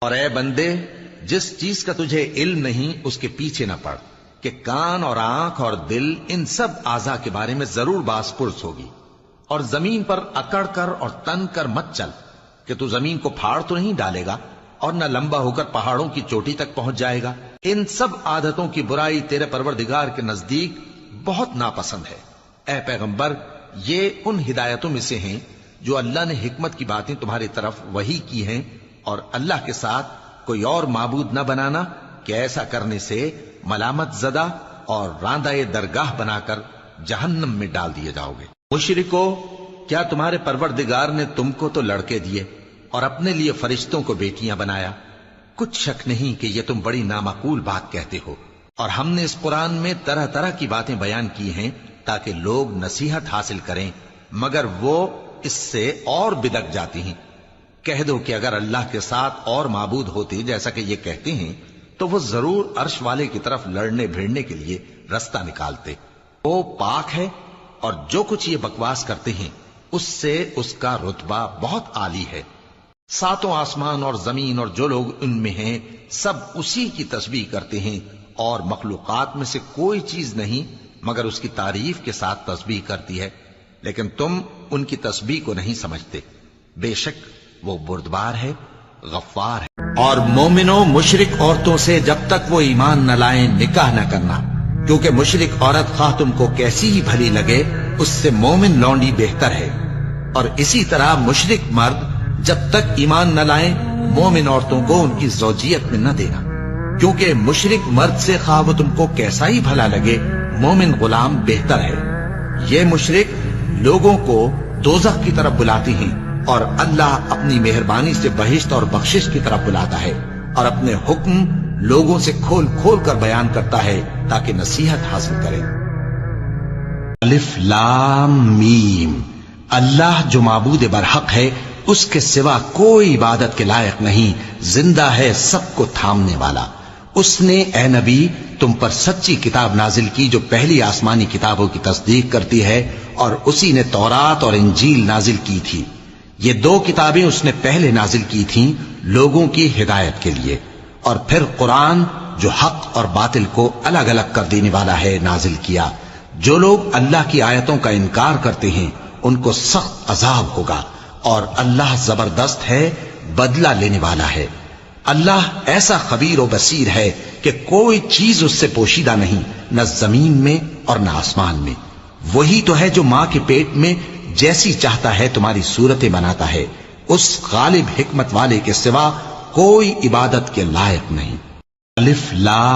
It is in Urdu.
اور اے بندے، جس چیز کا تجھے علم نہیں اس کے پیچھے نہ پڑ، کہ کان اور آنکھ اور دل ان سب اعضاء کے بارے میں ضرور باز پرس ہوگی۔ اور زمین پر اکڑ کر اور تن کر مت چل، کہ تو زمین کو پھاڑ تو نہیں ڈالے گا اور نہ لمبا ہو کر پہاڑوں کی چوٹی تک پہنچ جائے گا۔ ان سب عادتوں کی برائی تیرے پروردگار کے نزدیک بہت ناپسند ہے۔ اے پیغمبر، یہ ان ہدایتوں میں سے ہیں جو اللہ نے حکمت کی باتیں تمہاری طرف وحی کی ہیں، اور اللہ کے ساتھ کوئی اور معبود نہ بنانا، کہ ایسا کرنے سے ملامت زدہ اور راندہ درگاہ بنا کر جہنم میں ڈال دیے جاؤ گے۔ مشرکو، کیا تمہارے پروردگار نے تم کو تو لڑکے دیے اور اپنے لیے فرشتوں کو بیٹیاں بنایا؟ کچھ شک نہیں کہ یہ تم بڑی نامعقول بات کہتے ہو، اور ہم نے اس قرآن میں طرح طرح کی باتیں بیان کی ہیں تاکہ لوگ نصیحت حاصل کریں، مگر وہ اس سے اور بدک جاتی ہیں۔ کہہ دو کہ اگر اللہ کے ساتھ اور معبود ہوتے جیسا کہ یہ کہتے ہیں تو وہ ضرور عرش والے کی طرف لڑنے بھیڑنے کے لیے رستہ نکالتے۔ وہ پاک ہے، اور جو کچھ یہ بکواس کرتے ہیں اس سے اس کا رتبہ بہت عالی ہے۔ ساتوں آسمان اور زمین اور جو لوگ ان میں ہیں سب اسی کی تسبیح کرتے ہیں، اور مخلوقات میں سے کوئی چیز نہیں مگر اس کی تعریف کے ساتھ تسبیح کرتی ہے، لیکن تم ان کی تسبیح کو نہیں سمجھتے۔ بے شک وہ بردبار ہے، غفار ہے۔ اور مومنوں، مشرک عورتوں سے جب تک وہ ایمان نہ لائیں نکاح نہ کرنا، کیونکہ مشرک عورت خواہ تم کو کیسی ہی بھلی لگے اس سے مومن لونڈی بہتر ہے۔ اور اسی طرح مشرک مرد جب تک ایمان نہ لائیں مومن عورتوں کو ان کی زوجیت میں نہ دینا، کیونکہ مشرک مرد سے خواہ وہ تم کو کیسا ہی بھلا لگے مومن غلام بہتر ہے۔ یہ مشرک لوگوں کو دوزخ کی طرف بلاتے ہیں، اور اللہ اپنی مہربانی سے بہشت اور بخشش کی طرف بلاتا ہے، اور اپنے حکم لوگوں سے کھول کھول کر بیان کرتا ہے تاکہ نصیحت حاصل کریں۔ الف لام میم، اللہ جو معبود برحق ہے اس کے سوا کوئی عبادت کے لائق نہیں، زندہ ہے سب کو تھامنے والا۔ اس نے اے نبی تم پر سچی کتاب نازل کی جو پہلی آسمانی کتابوں کی تصدیق کرتی ہے، اور اسی نے تورات اور انجیل نازل کی تھی۔ یہ دو کتابیں اس نے پہلے نازل کی تھیں لوگوں کی ہدایت کے لیے، اور پھر قرآن جو حق اور باطل کو الگ الگ کر دینے والا ہے نازل کیا۔ جو لوگ اللہ کی آیتوں کا انکار کرتے ہیں ان کو سخت عذاب ہوگا، اور اللہ زبردست ہے، بدلہ لینے والا ہے۔ اللہ ایسا خبیر و بصیر ہے کہ کوئی چیز اس سے پوشیدہ نہیں، نہ زمین میں اور نہ آسمان میں۔ وہی تو ہے جو ماں کے پیٹ میں جیسی چاہتا ہے تمہاری صورتیں بناتا ہے، اس غالب حکمت والے کے سوا کوئی عبادت کے لائق نہیں۔ الف لام